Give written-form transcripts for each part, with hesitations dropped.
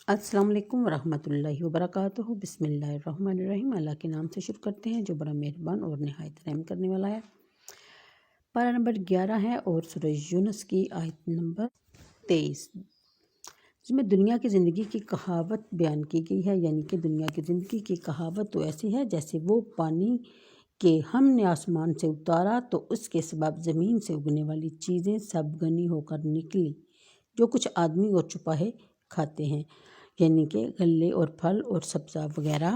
السلام علیکم ورحمۃ اللہ وبرکاتہ۔ بسم اللہ الرحمن الرحیم۔ اللہ کے نام سے شروع کرتے ہیں جو بڑا مہربان اور نہایت رحم کرنے والا ہے۔ پارہ نمبر 11 ہے اور سورہ یونس کی آیت نمبر 23، جس میں دنیا کی زندگی کی کہاوت بیان کی گئی ہے، یعنی کہ دنیا کی زندگی کی کہاوت تو ایسی ہے جیسے وہ پانی کہ ہم نے آسمان سے اتارا تو اس کے سبب زمین سے اگنے والی چیزیں سب غنی ہو کر نکلی، جو کچھ آدمی اور چوپائے کھاتے ہیں، یعنی کہ غلے اور پھل اور سبزہ وغیرہ۔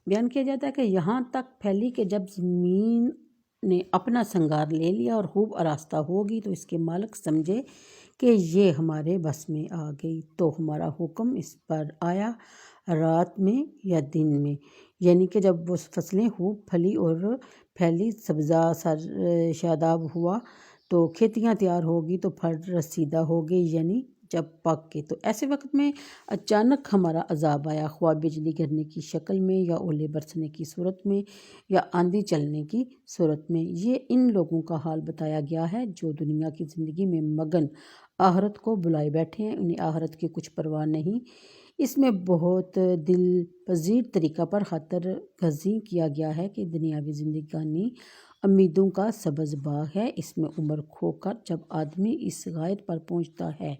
بیان کیا جاتا ہے کہ یہاں تک پھیلی کہ جب زمین نے اپنا سنگار لے لیا اور خوب آراستہ ہوگی تو اس کے مالک سمجھے کہ یہ ہمارے بس میں آ گئی، تو ہمارا حکم اس پر آیا رات میں یا دن میں، یعنی کہ جب وہ فصلیں خوب پھلی اور پھیلی، سبزہ سر شاداب ہوا تو کھیتیاں تیار ہوگی تو پھل رسیدہ ہو گئی، یعنی جب پک کے، تو ایسے وقت میں اچانک ہمارا عذاب آیا، خواہ بجلی گرنے کی شکل میں یا اولے برسنے کی صورت میں یا آندھی چلنے کی صورت میں۔ یہ ان لوگوں کا حال بتایا گیا ہے جو دنیا کی زندگی میں مگن آخرت کو بلائے بیٹھے ہیں، انہیں آخرت کی کچھ پرواہ نہیں۔ اس میں بہت دل پذیر طریقہ پر خاطر گزیں کیا گیا ہے کہ دنیاوی زندگانی امیدوں کا سبز باغ ہے، اس میں عمر کھو کر جب آدمی اس غایت پر پہنچتا ہے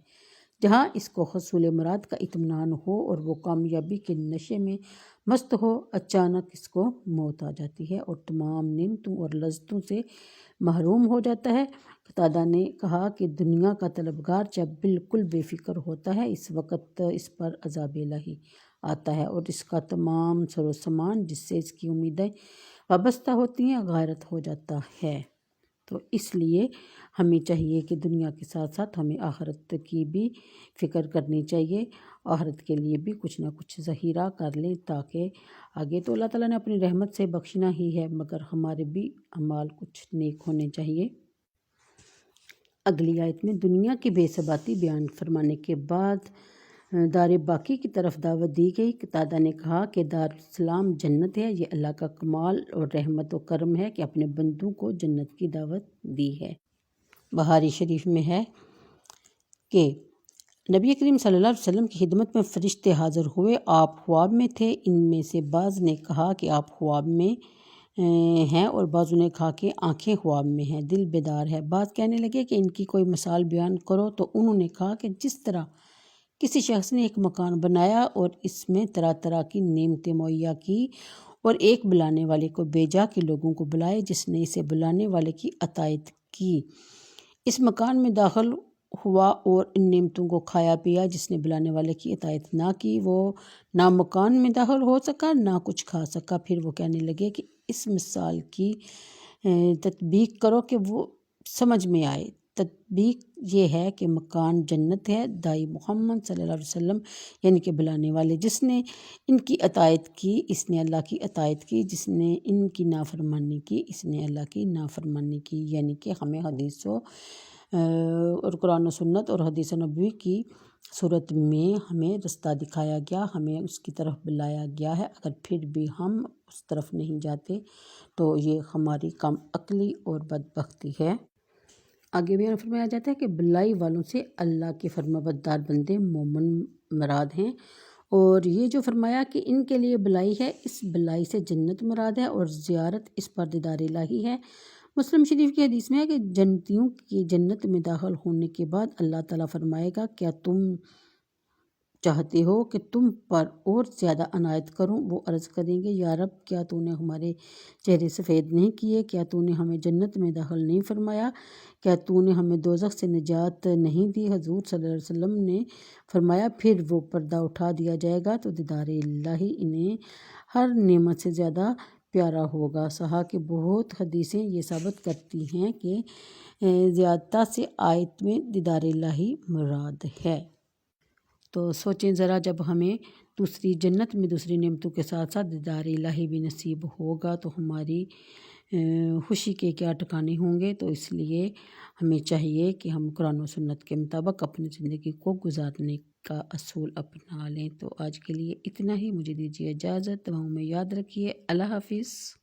جہاں اس کو حصول مراد کا اطمینان ہو اور وہ کامیابی کے نشے میں مست ہو، اچانک اس کو موت آ جاتی ہے اور تمام نعمتوں اور لذتوں سے محروم ہو جاتا ہے۔ قتادہ نے کہا کہ دنیا کا طلبگار جب بالکل بے فکر ہوتا ہے اس وقت اس پر عذاب الہی آتا ہے اور اس کا تمام سر و سامان جس سے اس کی امیدیں وابستہ ہوتی ہیں غارت ہو جاتا ہے۔ تو اس لیے ہمیں چاہیے کہ دنیا کے ساتھ ساتھ ہمیں آخرت کی بھی فکر کرنی چاہیے، آخرت کے لیے بھی کچھ نہ کچھ ذخیرہ کر لیں تاکہ آگے تو اللہ تعالیٰ نے اپنی رحمت سے بخشنا ہی ہے، مگر ہمارے بھی اعمال کچھ نیک ہونے چاہیے۔ اگلی آیت میں دنیا کی بے ثباتی بیان فرمانے کے بعد دار باقی کی طرف دعوت دی گئی۔ قتادہ نے کہا کہ دارالسلام جنت ہے، یہ اللہ کا کمال اور رحمت و کرم ہے کہ اپنے بندوں کو جنت کی دعوت دی ہے۔ بخاری شریف میں ہے کہ نبی کریم صلی اللہ علیہ وسلم کی خدمت میں فرشتے حاضر ہوئے، آپ خواب میں تھے، ان میں سے بعض نے کہا کہ آپ خواب میں ہیں اور بعضوں نے کہا کہ آنکھیں خواب میں ہیں، دل بیدار ہے۔ بعض کہنے لگے کہ ان کی کوئی مثال بیان کرو، تو انہوں نے کہا کہ جس طرح کسی شخص نے ایک مکان بنایا اور اس میں طرح طرح کی نعمتیں مہیا کی اور ایک بلانے والے کو بھیجا کہ لوگوں کو بلائے، جس نے اسے بلانے والے کی اطاعت کی اس مکان میں داخل ہوا اور ان نعمتوں کو کھایا پیا، جس نے بلانے والے کی اطاعت نہ کی وہ نہ مکان میں داخل ہو سکا نہ کچھ کھا سکا۔ پھر وہ کہنے لگے کہ اس مثال کی تطبیق کرو کہ وہ سمجھ میں آئے۔ تطبیق یہ ہے کہ مکان جنت ہے، دائی محمد صلی اللہ علیہ وسلم یعنی کہ بلانے والے، جس نے ان کی اطاعت کی اس نے اللہ کی اطاعت کی، جس نے ان کی نافرمانی کی اس نے اللہ کی نافرمانی کی، یعنی کہ ہمیں حدیث اور قرآن و سنت اور حدیث نبوی کی صورت میں ہمیں رستہ دکھایا گیا، ہمیں اس کی طرف بلایا گیا ہے، اگر پھر بھی ہم اس طرف نہیں جاتے تو یہ ہماری کم عقلی اور بدبختی ہے۔ آگے بیان فرمایا جاتا ہے کہ بلائی والوں سے اللہ کے فرمانبردار بندے مومن مراد ہیں، اور یہ جو فرمایا کہ ان کے لیے بلائی ہے، اس بلائی سے جنت مراد ہے اور زیارت اس پر دیدار الہی ہے۔ مسلم شریف کی حدیث میں ہے کہ جنتیوں کی جنت میں داخل ہونے کے بعد اللہ تعالیٰ فرمائے گا کیا تم چاہتے ہو کہ تم پر اور زیادہ عنایت کروں؟ وہ عرض کریں گے یا رب کیا تو نے ہمارے چہرے سفید نہیں کیے، کیا تو نے ہمیں جنت میں داخل نہیں فرمایا، کیا تو نے ہمیں دوزخ سے نجات نہیں دی؟ حضور صلی اللہ علیہ وسلم نے فرمایا پھر وہ پردہ اٹھا دیا جائے گا تو دیدار الہی انہیں ہر نعمت سے زیادہ پیارا ہوگا۔ صحا کہ بہت حدیثیں یہ ثابت کرتی ہیں کہ زیادہ سے آیت میں دیدار الہی مراد ہے۔ تو سوچیں ذرا، جب ہمیں دوسری جنت میں دوسری نعمتوں کے ساتھ ساتھ دیدار الہی بھی نصیب ہوگا تو ہماری خوشی کے کیا ٹھکانے ہوں گے۔ تو اس لیے ہمیں چاہیے کہ ہم قرآن و سنت کے مطابق اپنی زندگی کو گزارنے کا اصول اپنا لیں۔ تو آج کے لیے اتنا ہی، مجھے دیجیے اجازت، دعاؤں میں یاد رکھیے۔ اللہ حافظ۔